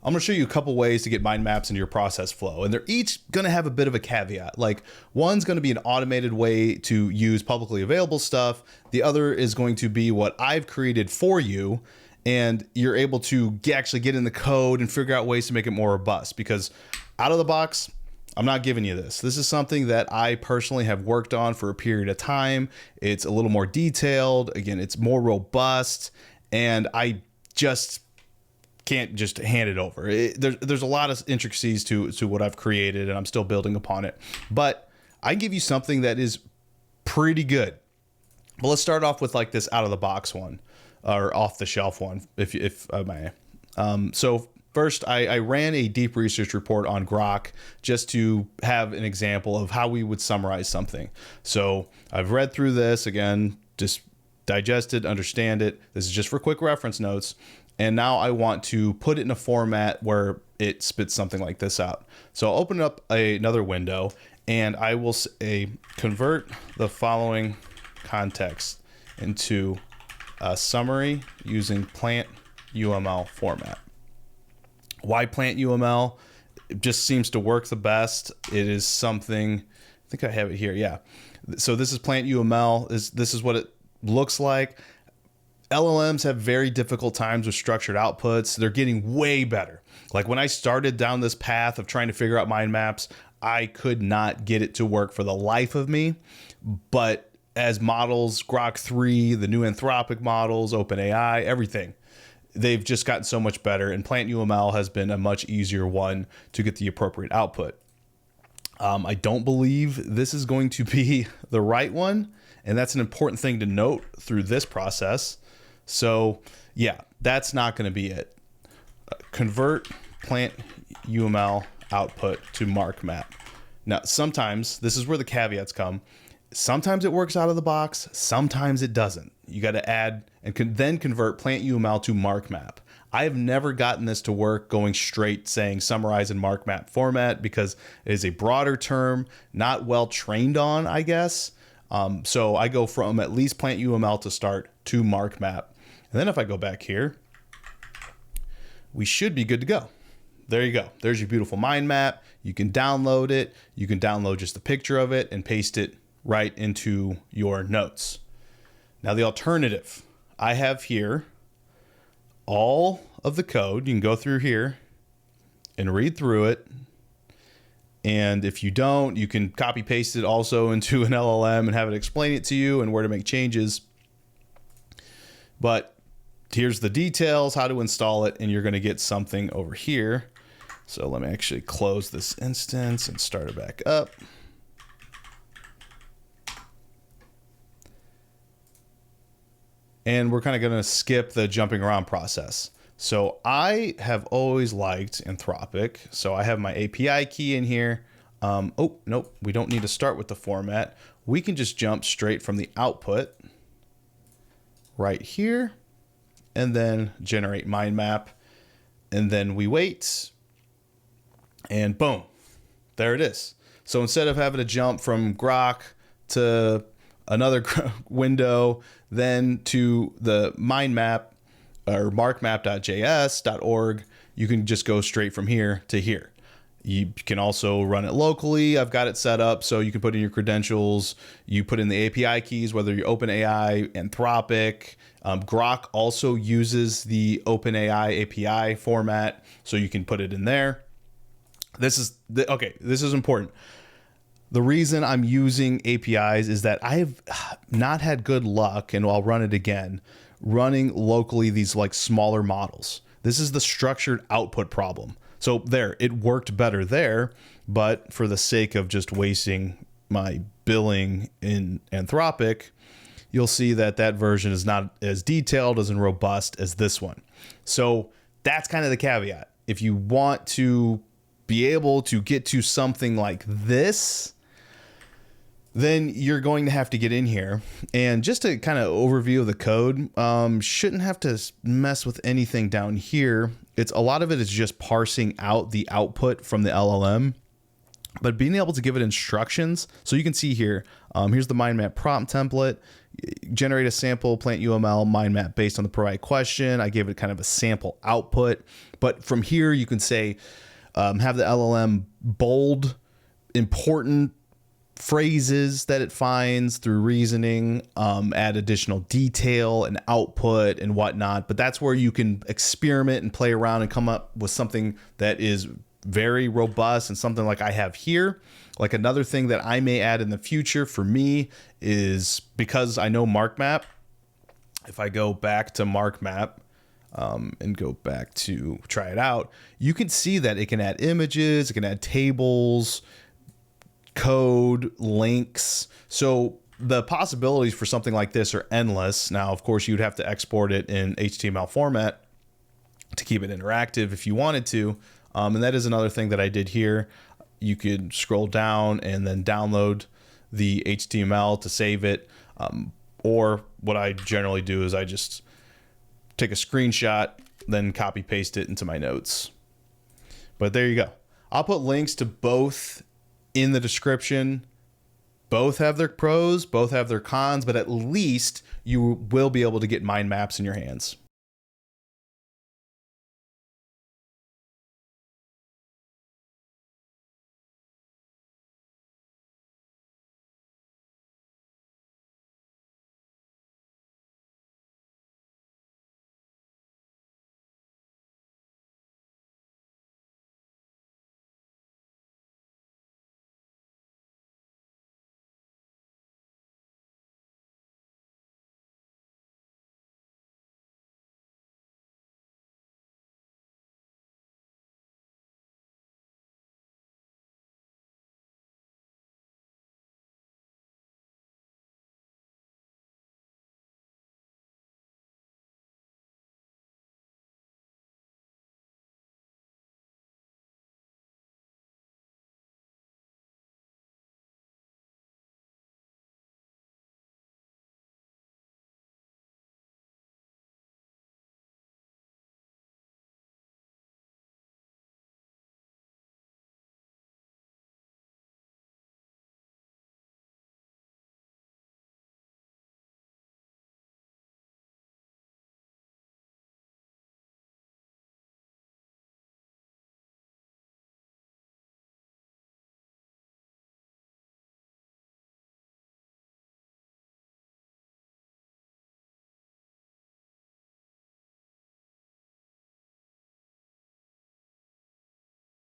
I'm going to show you a couple ways to get mind maps into your process flow, and they're each going to have a bit of a caveat. Like, one's going to be an automated way to use publicly available stuff. The other is going to be what I've created for you, and you're able to actually get in the code and figure out ways to make it more robust, because out of the box, I'm not giving you this. This is something that I personally have worked on for a period of time. It's a little more detailed. Again, it's more robust, and I just can't just hand it over. There's a lot of intricacies to what I've created, and I'm still building upon it. But I give you something that is pretty good. But let's start off with like this out of the box one, or off the shelf one, if I may. So first, I ran a deep research report on Grok just to have an example of how we would summarize something. So I've read through this again, just digest it, understand it. This is just for quick reference notes. And now I want to put it in a format where it spits something like this out. So I'll open up another window, and I will say convert the following context into a summary using plant UML format. Why plant UML? It just seems to work the best. It is something, I think I have it here. Yeah. So this is plant UML. This is what it looks like. LLMs have very difficult times with structured outputs. They're getting way better. Like when I started down this path of trying to figure out mind maps, I could not get it to work for the life of me. But as models, Grok 3, the new Anthropic models, OpenAI, everything, they've just gotten so much better, and Plant UML has been a much easier one to get the appropriate output. I don't believe this is going to be the right one, and that's an important thing to note through this process. So yeah, that's not going to be it. Convert Plant UML output to mark map. Now, sometimes, this is where the caveats come. Sometimes it works out of the box, sometimes it doesn't. You got to add and then convert Plant UML to mark map. I have never gotten this to work going straight saying summarize in mark map format, because it is a broader term, not well trained on, I guess. So I go from at least Plant UML to start to mark map. And then if I go back here, we should be good to go. There you go. There's your beautiful mind map. You can download it. You can download just a picture of it and paste it right into your notes. Now the alternative, I have here all of the code. You can go through here and read through it. And if you don't, you can copy paste it also into an LLM and have it explain it to you and where to make changes. But here's the details, how to install it, and you're going to get something over here. So let me actually close this instance and start it back up. And we're kind of going to skip the jumping around process. So I have always liked Anthropic. So I have my API key in here. Oh, nope, we don't need to start with the format. We can just jump straight from the output right here and then generate mind map. And then we wait and boom, there it is. So instead of having to jump from Grok to another window, then to the mind map or markmap.js.org, you can just go straight from here to here. You can also run it locally. I've got it set up so you can put in your credentials. You put in the API keys, whether you're OpenAI, Anthropic. Grok also uses the OpenAI API format, so you can put it in there. This is important. The reason I'm using APIs is that I have not had good luck, and I'll run it again, running locally these like smaller models. This is the structured output problem. So there, it worked better there, but for the sake of just wasting my billing in Anthropic, you'll see that that version is not as detailed, as robust as this one. So that's kind of the caveat. If you want to be able to get to something like this, then you're going to have to get in here. And just to kind of overview of the code, shouldn't have to mess with anything down here. A lot of it is just parsing out the output from the LLM, but being able to give it instructions. So you can see here, here's the mind map prompt template. generate a sample plant UML mind map based on the provided question. I gave it kind of a sample output, but from here you can say, have the LLM bold important phrases that it finds through reasoning, add additional detail and output and whatnot. But that's where you can experiment and play around and come up with something that is very robust and something like I have here. Like another thing that I may add in the future for me is, because I know MarkMap, if I go back to MarkMap and go back to try it out, you can see that it can add images, it can add tables, code, links. So the possibilities for something like this are endless. Now, of course, you'd have to export it in HTML format to keep it interactive if you wanted to. And that is another thing that I did here. You could scroll down and then download the HTML to save it. Or what I generally do is I just take a screenshot, then copy paste it into my notes. But there you go. I'll put links to both in the description. Both have their pros, both have their cons, but at least you will be able to get mind maps in your hands.